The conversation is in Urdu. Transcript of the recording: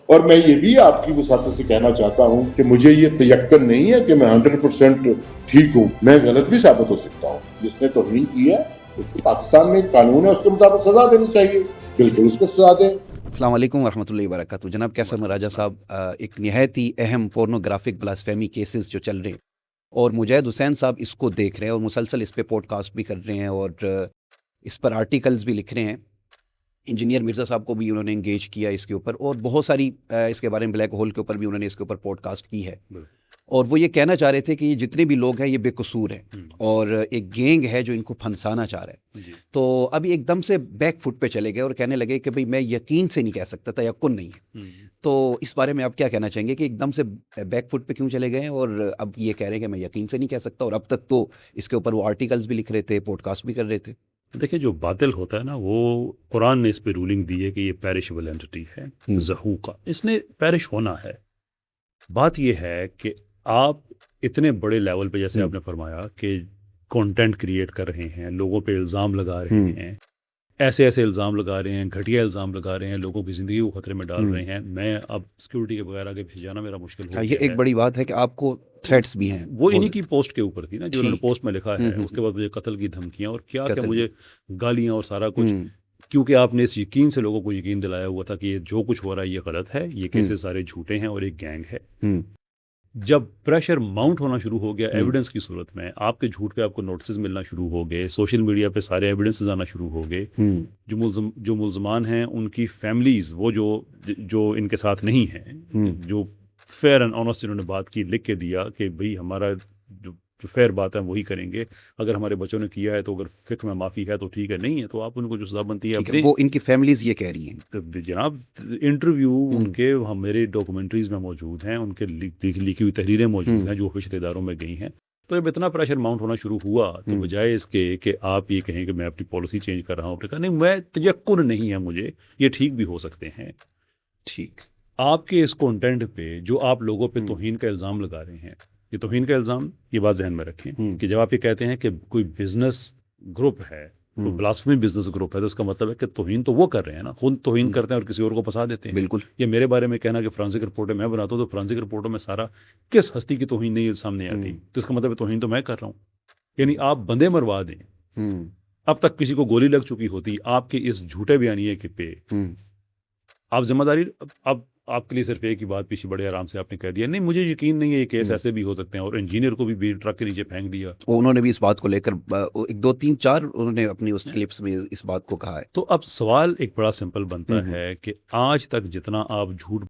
اور میں یہ بھی آپ کی وسعت سے کہنا چاہتا ہوں کہ مجھے یہ تیقن نہیں ہے کہ میں 100% ٹھیک ہوں، میں غلط بھی ثابت ہو سکتا ہوں. جس نے توہین کی ہے اس کو پاکستان میں ایک قانون ہے، اس کے مطابق سزا دینی چاہیے، بالکل اس کو سزا دیں. السلام علیکم ورحمۃ اللہ وبرکاتہ. جناب کیسر مراجہ صاحب، ایک نہایت ہی اہم پورنوگرافک بلاسفیمی کیسز جو چل رہے ہیں، اور مجاہد حسین صاحب اس کو دیکھ رہے ہیں اور مسلسل اس پہ پوڈ کاسٹ بھی کر رہے ہیں اور اس پر آرٹیکلز بھی لکھ رہے ہیں. انجینئر مرزا صاحب کو بھی انہوں نے انگیج کیا اس کے اوپر، اور بہت ساری اس کے بارے میں بلیک ہول کے اوپر بھی انہوں نے اس کے اوپر پوڈ کاسٹ کی ہے. اور وہ یہ کہنا چاہ رہے تھے کہ یہ جتنے بھی لوگ ہیں یہ بے قصور ہیں اور ایک گینگ ہے جو ان کو پھنسانا چاہ رہا ہے. تو ابھی ایک دم سے بیک فٹ پہ چلے گئے اور کہنے لگے کہ بھئی میں یقین سے نہیں کہہ سکتا، تیقن نہیں ہے. تو اس بارے میں آپ کیا کہنا چاہیں گے کہ ایک دم سے بیک فٹ پہ کیوں چلے گئے ہیں اور اب یہ کہہ رہے ہیں کہ میں یقین سے نہیں کہہ سکتا، اور اب تک تو اس کے اوپر وہ آرٹیکلز بھی لکھ رہے تھے، پوڈ کاسٹ بھی کر رہے تھے. دیکھیں، جو باطل ہوتا ہے نا، وہ قرآن نے اس پہ رولنگ دی ہے کہ یہ پیرشبل اینٹی ہے، زہوقہ، اس نے پیرش ہونا ہے. بات یہ ہے کہ آپ اتنے بڑے لیول پہ، جیسے آپ نے فرمایا کہ کنٹینٹ کریٹ کر رہے ہیں، لوگوں پہ الزام لگا رہے ہیں، ایسے الزام لگا رہے ہیں، گھٹیا الزام لگا رہے ہیں، لوگوں کی زندگی کو خطرے میں ڈال رہے ہیں. میں اب سیکورٹی کے بغیر آگے پیچھے جانا میرا مشکل ہو گیا ہے. یہ ایک بڑی بات ہے کہ آپ کو تھریٹس بھی ہیں. وہ انہی کی پوسٹ کے اوپر تھی نا، جو انہوں نے پوسٹ میں لکھا ہے. اس کے بعد مجھے قتل کی دھمکیاں اور کیا مجھے گالیاں اور سارا کچھ، کیونکہ آپ نے اس یقین سے لوگوں کو یقین دلایا ہوا تھا کہ یہ جو کچھ ہو رہا ہے یہ غلط ہے، یہ کیسے سارے جھوٹے ہیں اور ایک گینگ ہے. جب پریشر ماؤنٹ ہونا شروع ہو گیا ایویڈنس کی صورت میں، آپ کے جھوٹ پہ آپ کو نوٹسز ملنا شروع ہو گئے، سوشل میڈیا پہ سارے ایویڈنسز آنا شروع ہو گئے، جو ملزمان ہیں ان کی فیملیز، وہ جو ان کے ساتھ نہیں ہیں، جو فیئر اینڈ آنیسٹ انہوں نے بات کی، لکھ کے دیا کہ بھئی ہمارا جو فیئر بات ہے وہی کریں گے، اگر ہمارے بچوں نے کیا ہے تو اگر فقہ میں معافی ہے تو ٹھیک ہے، نہیں ہے تو آپ ان کو جو سزا بنتی ہے وہ ان کی فیملیز یہ کہہ رہی ہیں. جناب انٹرویو ان کے میرے ڈاکومنٹریز میں موجود ہیں، ان کے لکھی ہوئی تحریریں موجود ہیں جو آفیشل اداروں میں گئی ہیں. تو جب اتنا پریشر ماؤنٹ ہونا شروع ہوا تو بجائے اس کے کہ آپ یہ کہیں کہ میں اپنی پالیسی چینج کر رہا ہوں، کہا نہیں، میں تیقن نہیں ہے مجھے، یہ ٹھیک بھی ہو سکتے ہیں. ٹھیک، آپ کے اس کنٹینٹ پہ جو آپ لوگوں پہ توہین کا الزام لگا رہے ہیں، یہ توہین کا الزام، یہ بات ذہن میں رکھیں کہ جب آپ یہ کہتے ہیں کہ کوئی بزنس گروپ ہے، کوئی بلاسفیمی بزنس گروپ ہے، تو اس کا مطلب ہے کہ توہین تو وہ کر رہے ہیں نا، خود توہین کرتے ہیں اور کسی اور کو پھنسا دیتے ہیں. بالکل. یہ میرے بارے میں کہنا کہ فرانسک رپورٹیں میں بناتا ہوں تو فرانسک رپورٹوں میں سارا کس ہستی کی توہین نہیں سامنے آتی، تو اس کا مطلب ہے توہین تو میں کر رہا ہوں. یعنی آپ بندے مروا دیں، اب تک کسی کو گولی لگ چکی ہوتی، آپ کے اس جھوٹے بیانیے کے پہ آپ ذمہ داری. اب آپ کے لیے صرف ایک ہی بات پیچھے بڑے آرام سے آپ نے کہہ دیا، نہیں مجھے یقین نہیں ہے یہ کیس ایسے بھی ہو سکتے ہیں، اور انجینئر کو بھی ٹرک کے نیچے پھینک دیا. انہوں نے بھی اس بات کو لے کر ایک دو تین چار انہوں نے اپنی اس کلپس میں اس بات کو کہا ہے. تو اب سوال ایک بڑا سمپل بنتا ہے کہ آج تک جتنا آپ جھوٹ